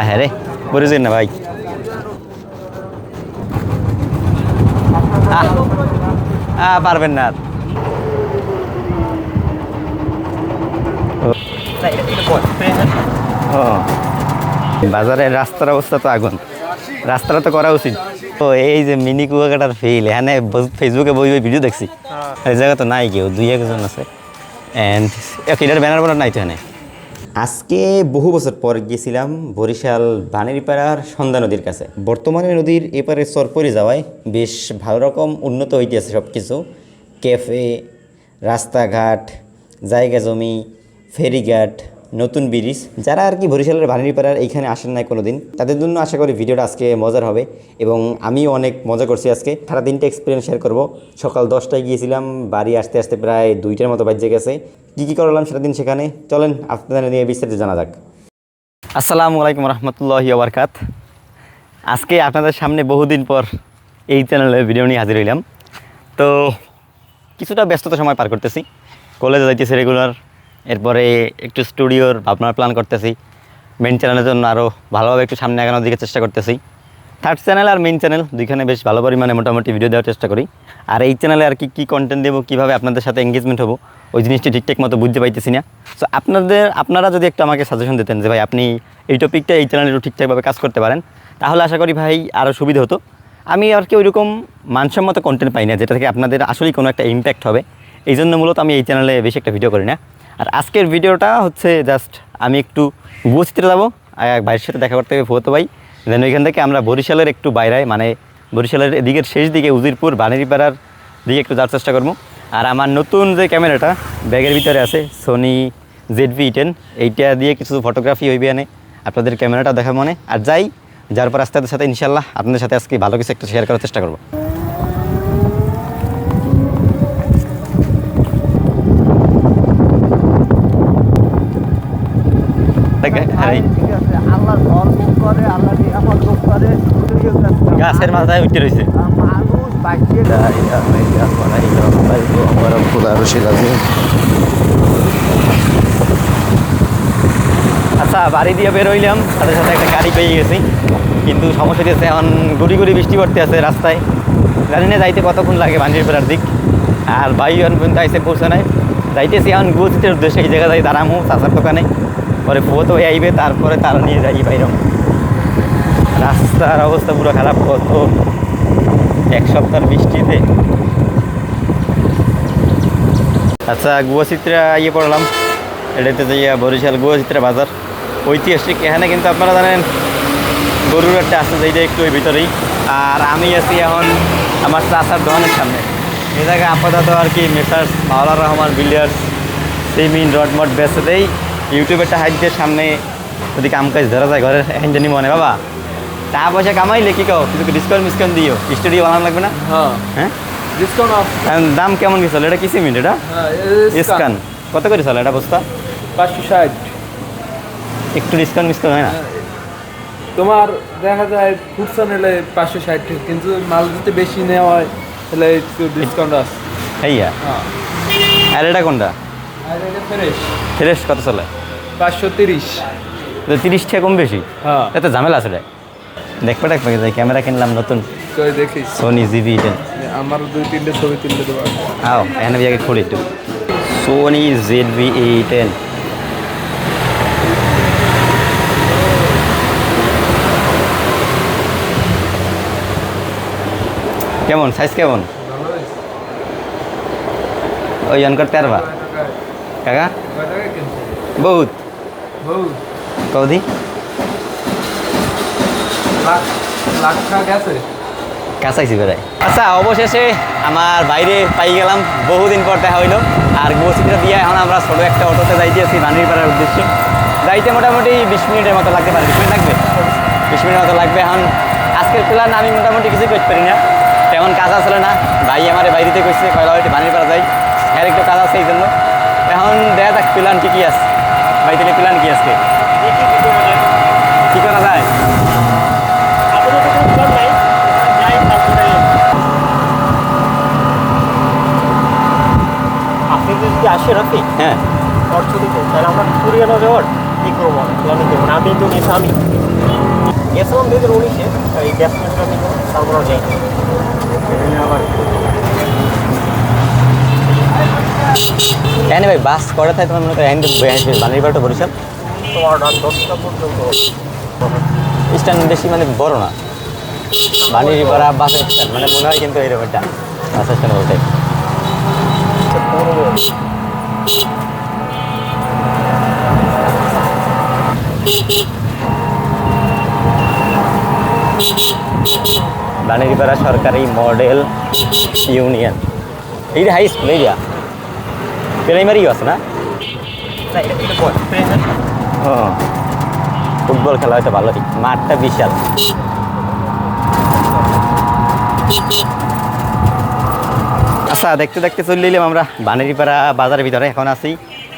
হ্যাঁ রে বুঝেছেন না ভাই পারবেন না ও বাজারের রাস্তার অবস্থা তো আগুন রাস্তাটা তো করা উচিত তো এই যে মিনি কুয়াকাটার ফিল এখানে ফেসবুকে বই ভিডিও দেখছি এই জায়গা তো নাই কেউ 2-1 জন আছে অ্যান্ড এটার ব্যানার বোনার নাই তো এখানে আজকে বহু বছর পর গিয়েছিলাম বরিশাল বানেরপাড়ার সন্ধ্যা নদীর কাছে বর্তমানে নদীর এপারে সরপরি যাওয়ায় বেশ ভালো রকম উন্নত হইতেছে সব কিছু ক্যাফে রাস্তাঘাট জায়গা জমি ফেরিঘাট নতুন ব্রিজ যারা আর কি বরিশালের বানেরপাড়ার এইখানে আসেন নাই কোনো দিন তাদের জন্য আশা করি ভিডিওটা আজকে মজার হবে এবং আমিও অনেক মজা করছি আজকে সারা দিনটা এক্সপিরিয়েন্স শেয়ার করব সকাল 10টায় গিয়েছিলাম বাড়ি আসতে আসতে প্রায় 2টার মতো বাজে গেছে কী করলাম সারাদিন সেখানে চলেন আপনাদের নিয়ে বিস্তারিত জানা যাক আসসালামু আলাইকুম রহমতুল্লাহি ওয়া বারাকাত আজকে আপনাদের সামনে বহুদিন পর এই চ্যানেলে ভিডিও নিয়ে হাজির হইলাম তো কিছুটা ব্যস্ততা সময় পার করতেছি কলেজে যাইতেছি রেগুলার এরপরে একটু স্টুডিওর ভাবনার প্ল্যান করতেছি মেইন চ্যানেলের জন্য আরও ভালোভাবে একটু সামনে আগানোর দিকে চেষ্টা করতেছি থার্ড চ্যানেল আর মেইন চ্যানেল দুইখানে বেশ ভালো পরিমাণে মোটামুটি ভিডিও দেওয়ার চেষ্টা করি আর এই চ্যানেলে আর কি কন্টেন্ট দেবো কীভাবে আপনাদের সাথে এঙ্গেজমেন্ট হবো ওই জিনিসটি ঠিকঠাক মতো বুঝতে পাইতেছি না সো আপনারা যদি একটু আমাকে সাজেশন দিতেন যে ভাই আপনি এই টপিকটা এই চ্যানেলে একটু ঠিকঠাকভাবে কাজ করতে পারেন তাহলে আশা করি ভাই আরও সুবিধা হতো আমি আর কি ওইরকম মানসম্মত কন্টেন্ট পাই না যেটা থেকে আপনাদের আসলেই কোনো একটা ইম্প্যাক্ট হবে এই জন্য মূলত আমি এই চ্যানেলে বেশি একটা ভিডিও করি না আর আজকের ভিডিওটা হচ্ছে জাস্ট আমি একটু গুয়াচিত্রে যাবো ভাইয়ের সাথে দেখা করতে হবে ফুয়াতো ভাই দেন ওইখান থেকে আমরা বরিশালের একটু বাইরে মানে বরিশালের এদিকের শেষ দিকে উজিরপুর বানেরপাড়ার দিকে একটু যাওয়ার চেষ্টা করবো আর আমার নতুন যে ক্যামেরাটা ব্যাগের ভিতরে আছে সোনি ZV-10 এইটা দিয়ে কিছু ফটোগ্রাফি হইবে আনে আপনাদের ক্যামেরাটা দেখা মনে আর যাই যার পর আস্তে সাথে ইনশাল্লাহ আপনাদের সাথে আজকে ভালো কিছু একটা শেয়ার করার চেষ্টা করবো গাছের মাথায় উঠে রয়েছে আচ্ছা বাড়ি দিয়ে বের হইলাম সাথে সাথে একটা গাড়ি পেয়ে গেছি কিন্তু সমস্যা হচ্ছে এখন গুড়ি গুড়ি বৃষ্টি পড়তে আছে রাস্তায় জানি না যাইতে কতক্ষণ লাগে বানেরপাড়ার দিক আর ভাই এখন পর্যন্ত আইসে পৌঁছে নাই যাইতেছি এখন গুয়াচিত্রের উদ্দেশ্যে এই জায়গা যাই দাঁড়ামো চাচার দোকানে পরে ফুয়তো হয়ে আইবে তারপরে তারা নিয়ে যাই বাইরম রাস্তার অবস্থা পুরো খারাপ কত এক সপ্তাহের বৃষ্টিতে আচ্ছা গুয়াচিত্রা ইয়ে পড়লাম এটাতে যাইয়া বরিশাল গুয়াচিত্রা বাজার ঐতিহাসিক এখানে কিন্তু আপনারা জানেন গরুর একটা আছে যেটা একটু ওই ভিতরেই আর আমি আছি এখন আমার চাচার দোকানের সামনে এই জায়গায় আপাতত আর কি মেসার্স মাওলার রহমান বিল্ডার্স সিমেন্ট রডমট বেচে দেই ইউটিউবেরটা হাইট দিয়ে সামনে যদি কাম কাজ ধরা যায় ঘরের এখন জানি মনে বাবা টাকা পয়সা কামাইলে কি কাও কিন্তু ডিসকাউন্ট দিও স্টুডিও বানানো লাগবে না হ্যাঁ ডিসকাউন্ট দাম কেমন কি চলে এটা কি সিমেন্ট এটা স্কান কত করে চলে এটা বস্তা 560 একটু ডিসকাউন্ট হয় না তোমার দেখা যায় ফুটসা নিলে 560 কিন্তু মাল যদি বেশি নেওয়া হয় তাহলে একটু ডিসকাউন্ট আছে হ্যাঁ আর এটা কোনটা আর এটা ফ্রেশ কত চলে 530 30 টাকা কম বেশি হ্যাঁ এত ঝামেলা আছে রে দেখবে যাই ক্যামেরা কিনলাম নতুন তো দেখি সোনি ZV-10 আমার 2-3টে ছবি তুলতে দেবো আও এখানে বিয়াকে খুঁড়ি একটু সোনি ZV-10 কেমন সাইজ কেমন ওই জন করতে পারবা কাকা বহুত কৌদি কাছাইছি বেড়াই আচ্ছা অবশেষে আমার বাইরে পাই গেলাম বহুদিন পর দেখা হইলো আর গুয়াচিত্রা দিয়ে এখন আমরা ছোটো একটা অটোতে যাইতেছি বানেরপাড়ার উদ্দেশ্যে যাইতে মোটামুটি 20 মিনিটের মতো লাগতে পারে 20 মিনিট লাগবে 20 মিনিটের মতো লাগবে এখন আজকের প্ল্যান আমি মোটামুটি কিছু করতে পারি না তেমন কাজ আসলে না ভাই আমার বাইরেতে কইছে কয়লা বাড়িতে বানেরপাড়া যাই এর একটু কাজ আছে এই জন্য এখন দেখা যাক প্ল্যান ঠিকই আছে ভাই তাহলে প্ল্যান কি আজকে কী করা যায় আপনি যদি আসে রাখি হ্যাঁ অর্থ দিতে তাহলে আমরা কুরিয়ানো যাওয়ার কি করবো প্ল্যানিং করবো না, আমি তো গেছি আমি গেছিলাম 2019-এ এই ব্যাটসম্যানটা নিয়ে, তারপরেও যাই আবার কেন ভাই বাস কটা থাকে তোমার মনে করেন বানারিপাড়া টু বরিশাল তোমার রাত 10টা পর্যন্ত স্ট্যান্ড বেশি মানে বড় না, বানারিপাড়া বাস স্ট্যান্ড মানে মনে হয় কিন্তু এরকম একটা বাস স্ট্যান্ড বলতে। বানারিপাড়া সরকারি মডেল ইউনিয়ন, এই হাই স্কুল এরিয়া প্রাইমারিও আছে না? না এটা এটা বল প্রেজেন্ট ও ফুটবল খেলা হয়তো ভালোই, মাঠটা বিশাল। আচ্ছা দেখতে দেখতে চলে এলাম আমরা বানারিপাড়া বাজারের ভিতরে। এখন আছি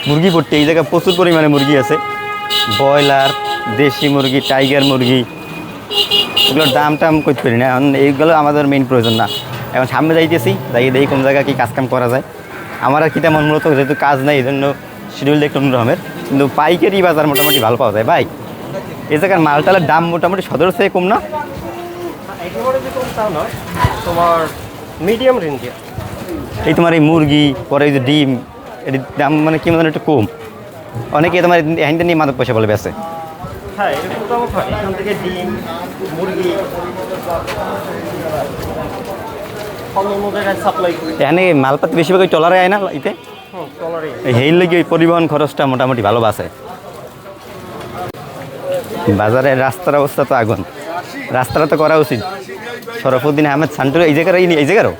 মুরগি পড়তে, এই জায়গায় প্রচুর পরিমাণে মুরগি আছে, ব্রয়লার, দেশি মুরগি, টাইগার মুরগি, এগুলোর দাম টাম করতে পারি না এখন, এইগুলো আমাদের মেইন প্রয়োজন না। এখন সামনে যাইতেছি, যাই দেখি কোন জায়গায় কী কাজকাম করা যায়। আমার আর কি তেমন মূলত যেহেতু কাজ নাই এই জন্য শিডিউল দেখতে অন্যরকমের, কিন্তু পাইকারি বাজার মোটামুটি ভালো পাওয়া যায় ভাই। এই জায়গার মালটালের দাম মোটামুটি সদর থেকে কম না? একেবারে যে কম তাও না, তোমার মিডিয়াম রেঞ্জে। এই তোমার এই মুরগি, পরে এই যে ডিম, এটির দাম মানে কি মানে একটু কম। অনেকে তোমার হ্যান্ডে নিয়ে মাদক পয়সা বলে বেছে। হ্যাঁ এরকম দাম হয়, এখান থেকে ডিম, মুরগি অন্য জায়গায় সাপ্লাই করি। এখানে মালপাতি বেশিরভাগ ওই টলারে আয় না এতে, টলারে এই হেই লেগে ওই পরিবহন খরচটা মোটামুটি ভালো বাঁচে। বাজারের রাস্তার অবস্থা তো আগুন, রাস্তাটা তো করা উচিত। শরফুদ্দিন আহমেদ সান্টুর এই জায়গার এই জায়গারও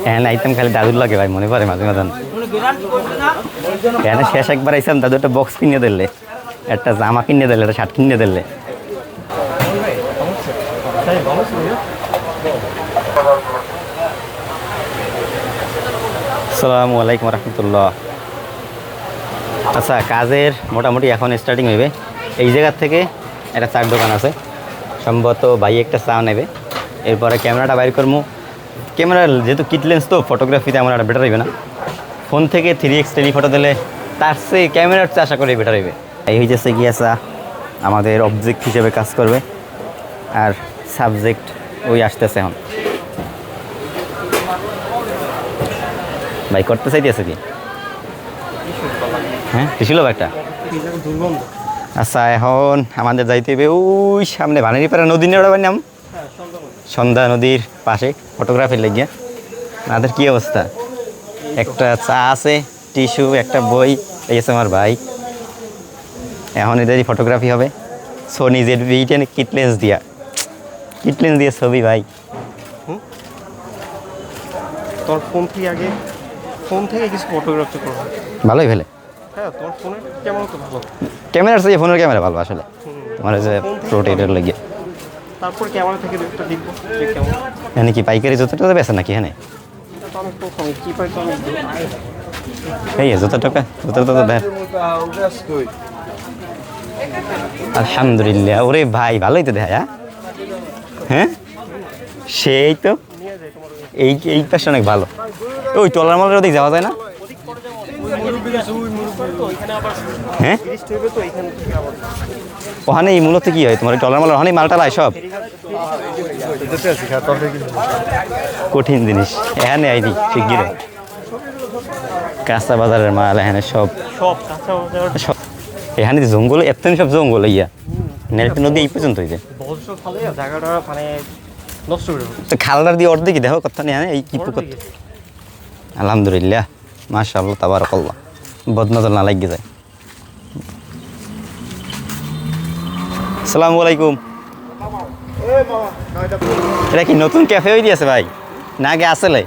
হ্যাঁ আইতেম খালি দাদুর লাগে ভাই, মনে পড়ে মাঝে মাঝে। এখানে শেষ একবার আইসাম দাদু একটা বক্স কিনে দিলে, একটা জামা কিনে দিলে, একটা শার্ট কিনে দিলে। আসসালামু আলাইকুম রহমতুল্লাহ। আচ্ছা কাজের মোটামুটি এখন স্টার্টিং হইবে। এই জায়গার থেকে একটা চার দোকান আছে, সম্ভবত ভাই একটা চা নেবে, এরপরে ক্যামেরাটা বাইর করবো। ক্যামেরা যেহেতু কিট লেন্স তো ফটোগ্রাফিতে আমার একটা বেটার হইবে না, ফোন থেকে 3x টেলিফটো দিলে তার সে ক্যামেরার চেয়ে আশা করি বেটার হইবে। এই হইতেছে গিয়া চা আমাদের অবজেক্ট হিসেবে কাজ করবে, আর সাবজেক্ট ওই আসতেছে এখন। ভাই করতে চাইতেছে কি? হ্যাঁ ছিল একটা। আচ্ছা এখন আমাদের যাইতে হবে ওই সামনে বানারিপাড়া নদী নিয়ে ওড়াবার নাম, সন্ধ্যা নদীর পাশে ফটোগ্রাফির লেগে। আমাদের কী অবস্থা? একটা চা আছে, টিস্যু, একটা বই, এই আছে আমার ভাই। এখন এদেরই ফটোগ্রাফি হবে সোনি ZV-10 কিট লেন্স দিয়ে ছবি ভাই। তোর ফোন থেকে আগে ফোন থেকে কিছু ফটোগ্রাফি করবো, ভালোই ফেলে। হ্যাঁ তোমার ফোনের ক্যামেরা তো ভালো, ক্যামেরার চেয়ে ফোনের ক্যামেরা ভালো আসলে, আমার যে প্রোটেক্টের লেগে। তারপর ক্যামেরা থেকে একটা দেখবো যে কেমন। এখানে কি পাইকারি জুতোটা বেছে নাকি? এখানে তো আমি প্রথমে কী পাই তো আমি এই জুতো তো দেখ। আলহামদুলিল্লাহ, ওরে ভাই ভালোই তো দেখা। হ্যাঁ সেই তো এই পাশে অনেক ভালো। ওই টলার মালের ওদিক যাওয়া যায় না? হ্যাঁ ওখানে এই মূলত কি হয় তোমার টলার মালের? ওখানে মালটা লাই সব কঠিন জিনিস এখানে আইনি শিগগির। কাঁচা বাজারের মাল এখানে সব সব। এখানে জঙ্গল এত সব জঙ্গল ইয়া নেলপি নদী এই পর্যন্ত হয়েছে। জায়গাটা মানে নষ্ট করে তো খালদার দিয়ে অর্ধেকই দেখো কথা নেই এই কি পুকুর। আলহামদুলিল্লাহ মাশাআল্লাহ তাবারাকাল্লাহ, বদনজর না লাগিয়ে যায়। আসসালামু আলাইকুম। এটা কি নতুন ক্যাফে হয়ে দিয়েছে ভাই না আগে আসলে?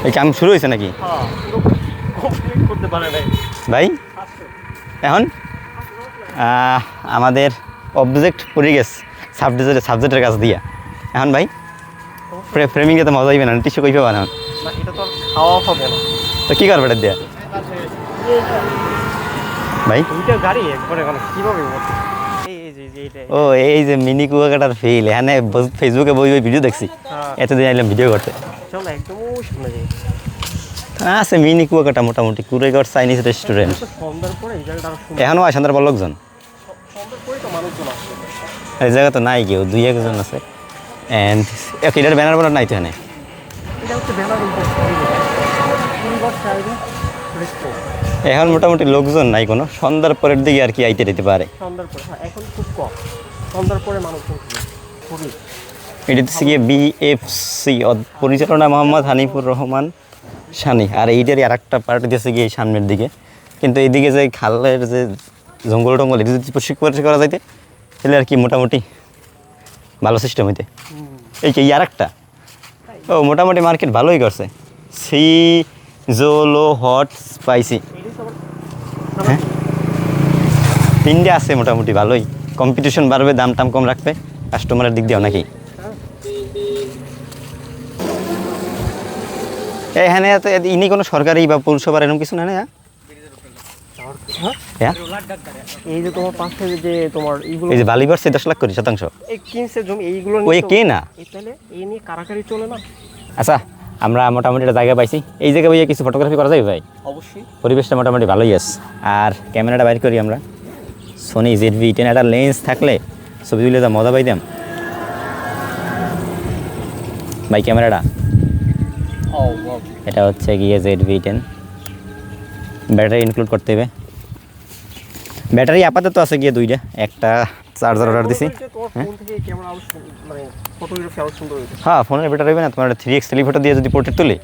এই কাম শুরু হয়েছে নাকি ভাই? এখন আমাদের অবজেক্ট পড়ে গেছে সাবজেক্টের কাছে দিয়া। এখন ভাই ফ্রেমিংয়ে তো মজা হইবে না, টিস্যু কই পাবা না। তো কী করবে এটা দিয়া ভাই? ও এই যে মিনি কুয়াকাটার ফিল, এখানে ফেসবুকে বই ভিডিও দেখছি, এতদিন আইলাম ভিডিও করতে। চলো একদম ওই সামনে যাই। আছে মিনি কুয়াকাটা মোটামুটি কুড়েগড় চাইনিজ রেস্টুরেন্ট। সন্ধ্যার পরে এই জায়গাটা আরো সুন্দর। এখনও আসেন তার লোকজন, সন্ধ্যার পরে তো মানুষজন আসছে। এই জায়গা তো নাই কেউ, দুই একজন আছে। অ্যান্ড এটার ব্যানার বোনার নাই তো এখানে। এটা হচ্ছে ব্যানার এখন মোটামুটি লোকজন নাই কোনো, সন্ধ্যার পরের দিকে আর কি আইতে দিতে পারে। সন্ধ্যার পরে, হ্যাঁ এখন খুব কম। সন্ধ্যার পরে মানুষজন খুবই। এটা হচ্ছে গিয়ে বিএফসি পরিচালনা মোহাম্মদ হানিফুর রহমান সানি। আর এইটারই আর একটা পার্ট দিয়েছে গিয়ে এই সামনের দিকে, কিন্তু এইদিকে যে খালের যে জঙ্গল টঙ্গল এটা যদি পরিষ্কার করা যাইতে তাহলে আর কি মোটামুটি ভালো সিস্টেম হইতে। এই কি আর একটা, ও মোটামুটি মার্কেট ভালোই করছে। সি জোলো হট স্পাইসি, হ্যাঁ তিনটে আছে মোটামুটি ভালোই। কম্পিটিশন বাড়বে, দাম টাম কম রাখবে কাস্টমারের দিক দিয়েও নাকি। এখানে ইনি কোনো সরকারি বা পৌরসভার এরকম কিছু না না? হ্যাঁ এই যে তোমার পাশে যে তোমার এইগুলো, এই যে বালিবার সে 10 লাখ কোটি শতাংশ এই কিনছে জমি, এইগুলো ওই কে না। তাহলে এই নিয়ে কারাকারি চলে না। আচ্ছা আমরা মোটামুটি একটা জায়গা পাইছি, এই জায়গায় ভাইয়া কিছু ফটোগ্রাফি করা যাবে ভাই? অবশ্যই। পরিবেশটা মোটামুটি ভালোই আছে। আর ক্যামেরাটা বাইর করি আমরা, সোনি ZV-10 একটা লেন্স থাকলে ছবি তুলে যা মজা পাইতাম ভাই। ক্যামেরাটা এটা হচ্ছে গিয়ে ZV-10, ব্যাটারি ইনক্লুড করতে হবে। ব্যাটারি আপাতত আছে গিয়ে দুইটা, একটা চার্জার অর্ডার দিছি। হ্যাঁ ফোনের ব্যাটারি হবে না তোমার 3x টেলিফটো দিয়ে যদি পোর্ট্রেট তুলি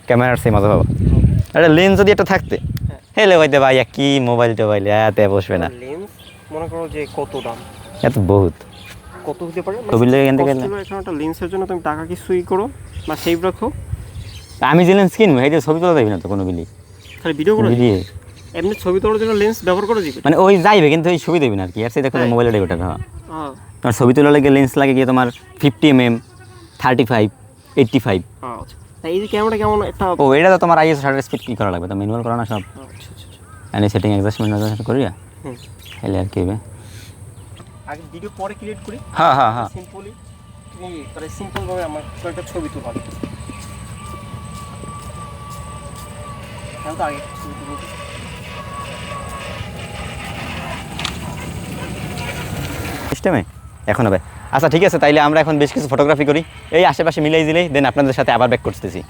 ক্যামেরার সেই মজা পাবো। একটা লেন্স যদি একটা থাকতে হেলে হইতে ভাই কি মোবাইল টোবাইল এতে বসবে না। লেন্স মনে করো যে কত দাম, এত বহুত কত হতে পারে। ছবি লেগে এখান থেকে একটা লেন্সের জন্য তুমি টাকা কিছুই করো বা সেভ রাখো। আমি যে লেন্স কিনবো এই যে ছবি তোলা যাবে না তো কোনো বিলি, খালি ভিডিও করে ভিডিও এমনি ছবি তোলার জন্য লেন্স ব্যবহার করে দিবে। মানে ওই যাইবে কিন্তু ওই ছবি দেবে না আর কি। আর সেই দেখো মোবাইলে ওটা হ্যাঁ হ্যাঁ তোমার ছবি তোলা লাগে লেন্স লাগে গিয়ে তোমার 50mm 35 85। আচ্ছা এই যে ক্যামেরাটা কেমন একটা, ও এটা তো তোমার ISO শাটার স্পিড কি করা লাগবে তো ম্যানুয়াল করা না সব। আচ্ছা আচ্ছা এনে সেটিং অ্যাডজাস্টমেন্ট করিয়া হুম হেলে আর কি হবে। আগে ভিডিও পরে ক্রিয়েট করি। হ্যাঁ হ্যাঁ হ্যাঁ সিম্পলি তুমি তাহলে সিম্পল ভাবে আমার কয়েকটা ছবি তোলা তো আগে ছবি তুলি। সিস্টেমে এখন হবে। আচ্ছা ঠিক আছে, তাইলে আমরা এখন বেশ কিছু ফটোগ্রাফি করি, এই আশেপাশে মিলাই দিলেই দেন আপনাদের সাথে আবার ব্যাক করতেছি।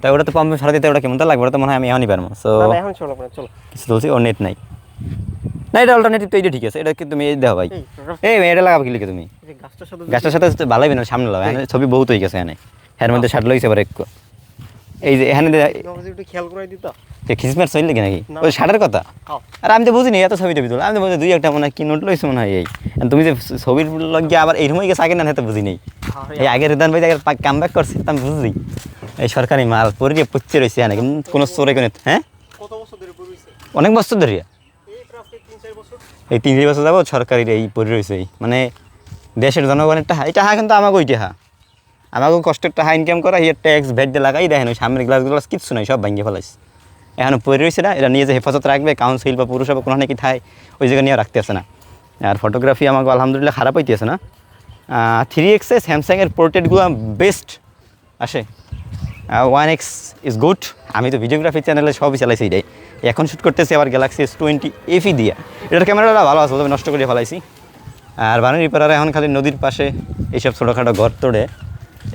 তা ওটা তো পাম্পে সারা দিতে ওটা কেমন লাগবে, ওটা তো মনে হয় আমি এখনই পারবো। সো না এখন চলো না চলো কিছু বলছি, ও নেট নাই না, এটা অল্টারনেটিভ তো এইটা ঠিক আছে। এটা কি তুমি এই দাও ভাই, এই এটা লাগাবো কি লিখে তুমি এই গাছটার সাথে গাছটার সাথে ভালোই না সামনে লাগাও। এখানে ছবি বহুত হয়ে গেছে, এখানে এর মধ্যে শার্ট লইছে আবার একটু এই যে এখানে একটু খেয়াল করে দিতা। খিসমের চললে কি নাকি ওই শার্টের কথা। আর আমি তো বুঝিনি এত ছবি টবি তোলা, আমি তো বুঝি দুই একটা মনে হয় কি নোট লইছে মনে হয়। এই তুমি যে ছবির লাগিয়ে আবার এইরকমই গেছে আগে না, তো বুঝি নেই। এই আগের রিদান ভাই আগের কাম ব্যাক করছি তো আমি বুঝি এই সরকারি মাল পরিয়ে পচ্ছে রয়েছে এখানে কোনো চোরে কোনো। হ্যাঁ কত বছর ধরে পড়ছে? অনেক বছর ধরে, এই প্রায় 3-4 বছর। এই 3-4 বছর যাবো সরকারির এই পরি রয়েছে। এই মানে দেশের জনগণের টাকা, এটা হা কিন্তু আমাকে ওইটা হা আমাকে কষ্টের টাকা ইনকাম করা, হিয়ার ট্যাক্স ভ্যাট দিয়ে লাগাই দেখেন ওই সামনের গ্লাস কিচ্ছু নাই, সব ভাঙিয়ে ফেলাইছে। এখনও পরে রয়েছে না, এটা নিয়ে যে হেফাজত রাখবে কাউন্সিল বা পৌরসভা কোনো নাকি থায় ওই জায়গা নিয়ে রাখতে আসে না। আর ফটোগ্রাফি আমাকে আলহামদুলিল্লাহ খারাপ হইতেছে না। 3x স্যামসাংয়ের পোর্ট্রেটগুলো বেস্ট আসে, 1x ইজ গুড। আমি তো ভিডিওগ্রাফি চ্যানেলে সবই চালাইছি এটাই, এখন শ্যুট করতেছি আবার গ্যালাক্সি S20 FE দিয়া। এটার ক্যামেরাটা ভালো আছে, তবে নষ্ট করে ফেলাইছি। আর বানানির পাড়ার এখন খালি নদীর পাশে এইসব ছোটোখাটো ঘর তোড়ে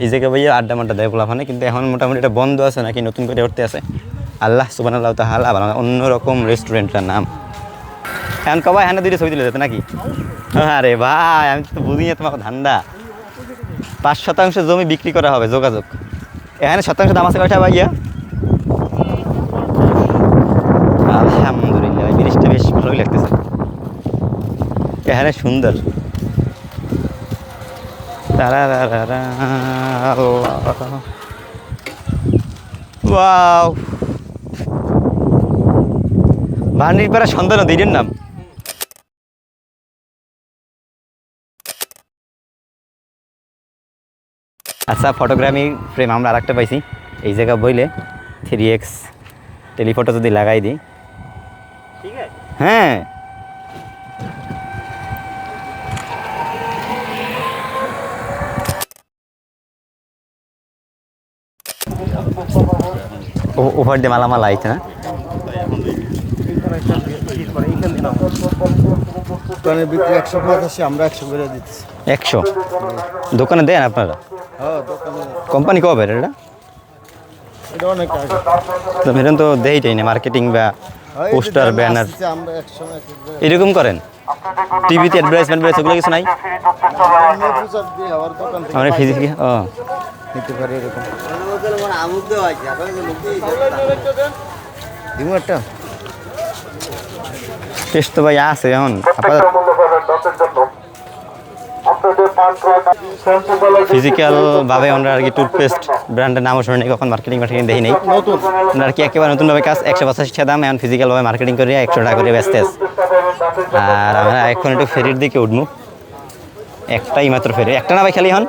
এই জায়গায় ভাইয়া আড্ডা মাড্ডা দেয় পোলাফানে, কিন্তু এখন মোটামুটি এটা বন্ধ আছে নাকি নতুন করে উঠতে আছে। আল্লাহ সুবহানাল্লাহু তাআলা, আবার অন্যরকম রেস্টুরেন্টটার নাম। এখন কবাই এখানে দুইটা ছবি তুলে যেতে নাকি? আরে ভাই আমি তো বুঝি না তোমার ধান্দা। 5% জমি বিক্রি করা হবে, যোগাযোগ। এখানে 1% দাম আছে কয়টা ভাইয়া? আলহামদুলিল্লাহ জিনিসটা বেশ ভালোই লাগতেছে, এখানে সুন্দর। ওয়াও ভান্ডির পাড়া সন্তান নদীর নাম। আচ্ছা ফটোগ্রাফি ফ্রেম আমরা আর একটা পাইছি এই জায়গা বইলে 3x টেলিফটো যদি লাগাই দিই ঠিক আছে। হ্যাঁ ওভার দিয়ে মালামাল আইছে না দোকানে বিক্রি 185, আমরা 100 করে দিচ্ছি। 100 দোকানে দেন আপনারা হ্যাঁ দোকানে কোম্পানি কবে এটা এটা অনেক আগে। তো মেরন তো দেইটাই না মার্কেটিং বা হয় এই যে পোস্টার দামে ব্যানার আসছে, আমরা 100 এরকম করেন টিভিতে অ্যাডভার্টাইজমেন্ট বেরোচ্ছে ওগুলো কিছু নাই প্রচার দিয়ে আবার দোকান থেকে আমরা ফিজিক্যালি নিতে পারি এরকম। দিমু একটা টেস্ট তো ভাই আছে এখন আপাতত ফিজিক্যাল ভাবে আমরা আর কি টুথপেস্ট ব্র্যান্ডের নামও শুনে কখন মার্কেটিং দেখি নেই আমরা আর কি একেবারে নতুনভাবে কাজ 185 টাকা দাম এখন ফিজিক্যালভাবে মার্কেটিং করি 100 টাকা করে ব্যস্ত আছে আর আমরা এখন একটু ফেরির দিকে উঠবো একটাই মাত্র ফেরি একটা না ভাই খালি হন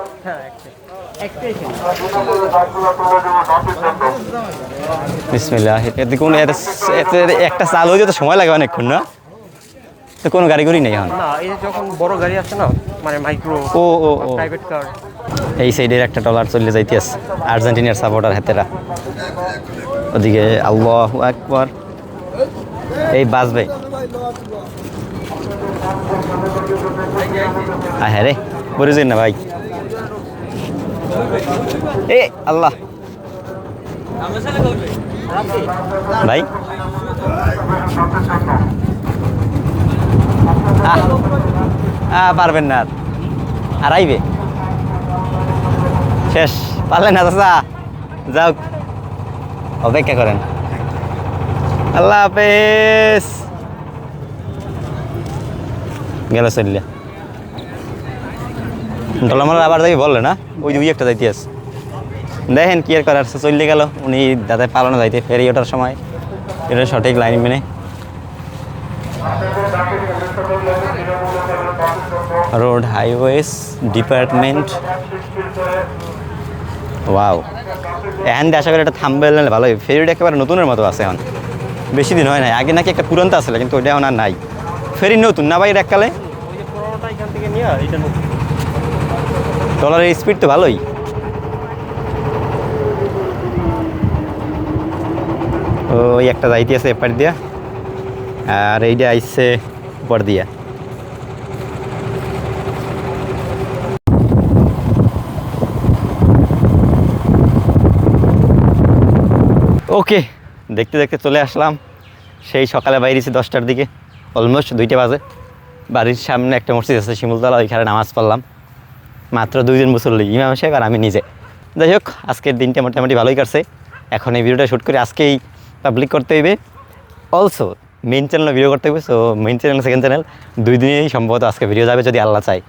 বিসমিল্লাহ এতে কোনো এতে একটা চাল হয়ে যেতে সময় লাগে অনেকক্ষণ না তো কোনো গাড়ি করি নেই এখন না এই যে যখন বড় গাড়ি আছে না মানে মাইক্রো ও ও ও প্রাইভেট কার এই সাইডের একটা টলার চলে যাইতে আছে আর্জেন্টিনার সাপোর্টার হাতেরা ওদিকে আল্লাহু আকবার এই বাস ভাই হ্যাঁ রে বুঝেছেন না ভাই এ আল্লাহ ভাই পারবেন না আর আইবে শেষ পারলেন না চাচা যাও অপেক্ষা করেন আল্লাহ হাফেজ গেল চললে ডলামাল আবার যাই বললে না ওই দুই একটা যাইতে আছে দেখেন কি আর করার চললে গেল উনি দাদা পালানো যাইতে ফেরি ওঠার সময় এটা সঠিক লাইন মেনে রোড হাইওয়েজ ডিপার্টমেন্ট ওয়াও এখন আশা করি এটা থামবে ভালো ফেরিটা একেবারে নতুনের মতো আছে এখন বেশি দিন হয় নাই আগে নাকি একটা পুরন্ত আসলে কিন্তু ওইটা এখন আর নাই ফেরি নতুন না ভাই এর এককালে ওই যে পুরোনোটা এখান থেকে নিয়ে এটা নতুন ট্রলারের স্পিড তো ভালোই ওই একটা যাইতে আছে এপার দিয়া আর এইটা আইসছে উপর দিয়া ওকে দেখতে দেখতে চলে আসলাম সেই সকালে বাইরেছি 10টার দিকে অলমোস্ট 2টা বাজে বাড়ির সামনে একটা মসজিদ আছে শিমুলতলা ওইখানে নামাজ পড়লাম মাত্র 2 জন মুসল্লি ইমাম সাহেব আর আমি নিজে যাই হোক আজকের দিনটা মোটামুটি ভালোই কাটছে এখন এই ভিডিওটা শ্যুট করে আজকেই পাবলিক করতে হইবে অলসো মেইন চ্যানেলে ভিডিও করতে হবে so main channel second channel 2 দিনেই সম্ভবত আজকে ভিডিও যাবে যদি আল্লাহ চায়